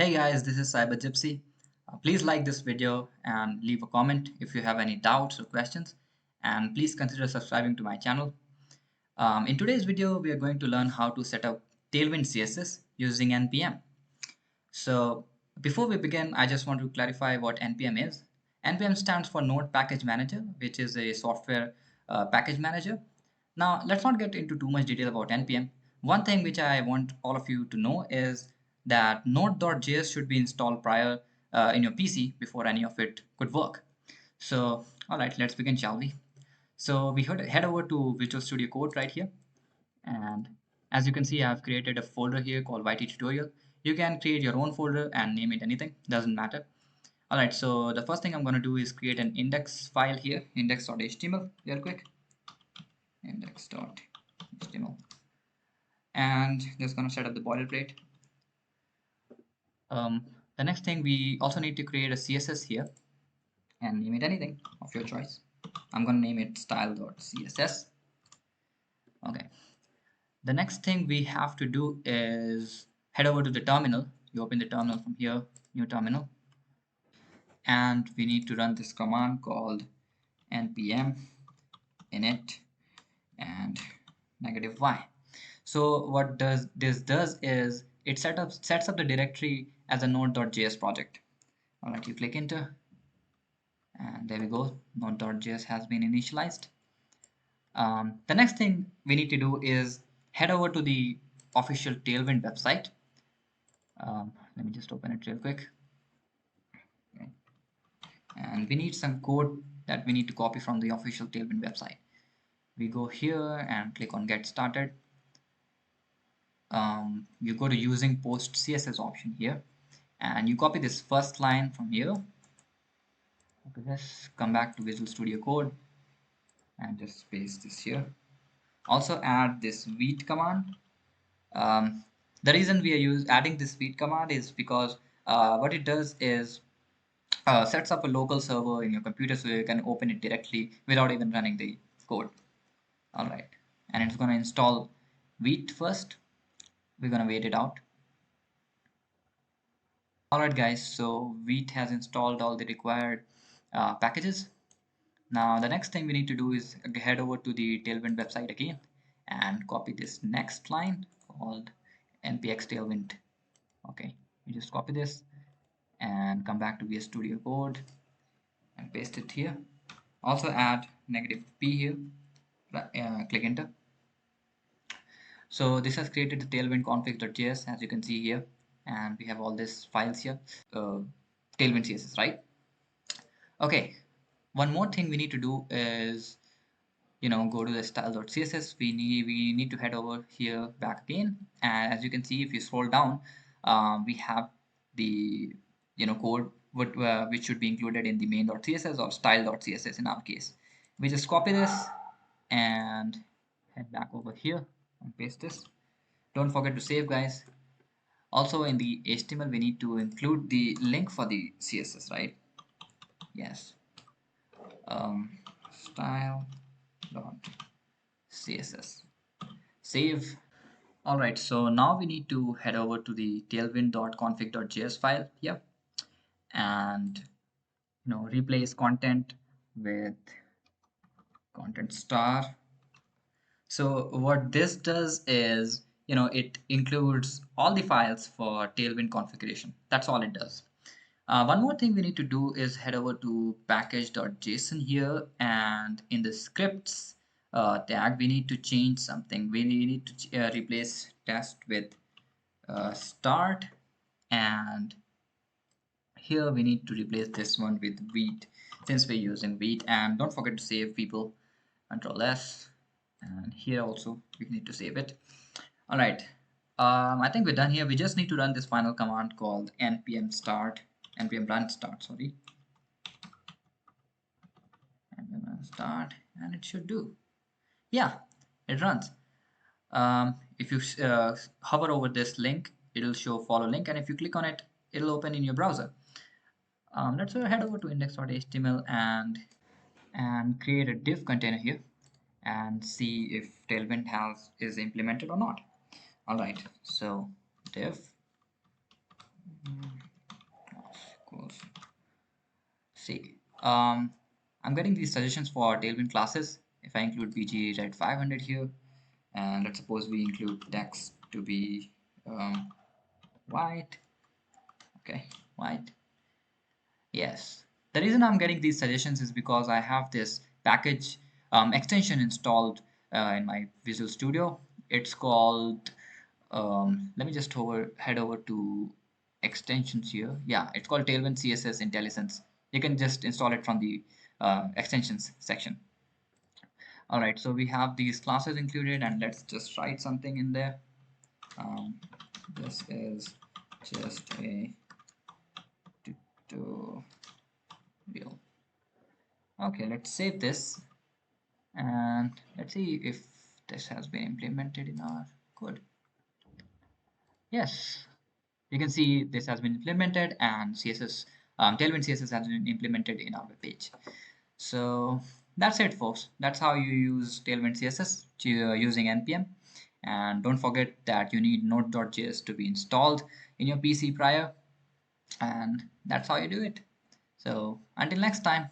Hey guys, this is Cyber Gypsy. Please like this video and leave a comment if you have any doubts or questions, and please consider subscribing to my channel. In today's video, we are going to learn how to set up TailWind CSS using NPM. So before we begin, I just want to clarify what NPM is. NPM stands for Node Package Manager, which is a software package manager. Now, let's not get into too much detail about NPM. One thing which I want all of you to know is that node.js should be installed prior in your PC before any of it could work. So, all right, let's begin, shall we? So we head over to Visual Studio Code right here. And as you can see, I've created a folder here called Vite tutorial. You can create your own folder and name it anything, doesn't matter. All right, so the first thing I'm going to do is create an index file here, index.html, real quick. Index.html. And just going to set up the boilerplate. The next thing, we also need to create a CSS here and name it anything of your choice. I'm going to name it style.css. Okay. The next thing we have to do is head over to the terminal. You open the terminal from here, new terminal, and we need to run this command called npm init and -y. So what this does is it sets up the directory as a node.js project. All right, you click enter, and there we go. Node.js has been initialized. The next thing we need to do is head over to the official TailWind website. Let me just open it real quick. Okay. And we need some code that we need to copy from the official TailWind website. We go here and click on Get Started. You go to Using Post CSS option here, and you copy this first line from here. Copy this, come back to Visual Studio Code, and just paste this here. Also add this Vite command. The reason we are adding this Vite command is because what it does is sets up a local server in your computer so you can open it directly without even running the code. All right, and it's going to install Vite first. We're going to wait it out. All right, guys, so Vite has installed all the required packages. Now, the next thing we need to do is head over to the TailWind website again and copy this next line called npx tailwind. Okay, you just copy this and come back to VS Studio Code and paste it here. Also add -p here, click enter. So this has created the tailwind config.js, as you can see here, and we have all these files here, tailwind CSS, right? Okay, one more thing we need to do is go to the style.css. We need to head over here back again, and as you can see, if you scroll down, we have the code which should be included in the main.css or style.css in our case. We just copy this and head back over here and paste this. Don't forget to save, guys. Also in the HTML we need to include the link for the CSS, right? Yes. Style.css. Save. All right, so now we need to head over to the tailwind.config.js file here and replace content with content star. So what this does is it includes all the files for tailwind configuration. That's all it does. One more thing we need to do is head over to package.json here, and in the scripts tag we need to change something. We need to replace test with start, and here we need to replace this one with Vite since we're using Vite. And don't forget to save, people. Control S, and here also we need to save it. All right, I think we're done here. We just need to run this final command called npm run start, sorry, npm run start, and it should do. Yeah, it runs. If you hover over this link, it'll show follow link, and if you click on it, it'll open in your browser. Let's head over to index.html and create a div container here and see if tailwind is implemented or not. All right, so div course. See, I'm getting these suggestions for Tailwind classes. If I include BG Red 500 here, and let's suppose we include text to be white. Okay, white. Yes. The reason I'm getting these suggestions is because I have this package extension installed in my Visual Studio. It's called, let me just head over to extensions here. Yeah, it's called TailWind CSS IntelliSense. You can just install it from the extensions section. All right, so we have these classes included, and let's just write something in there. This is just a tutorial. Okay, let's save this and let's see if this has been implemented in our code. Yes, you can see this has been implemented and CSS, Tailwind CSS has been implemented in our web page. So that's it, folks. That's how you use Tailwind CSS using NPM. And don't forget that you need node.js to be installed in your PC prior. And that's how you do it. So until next time.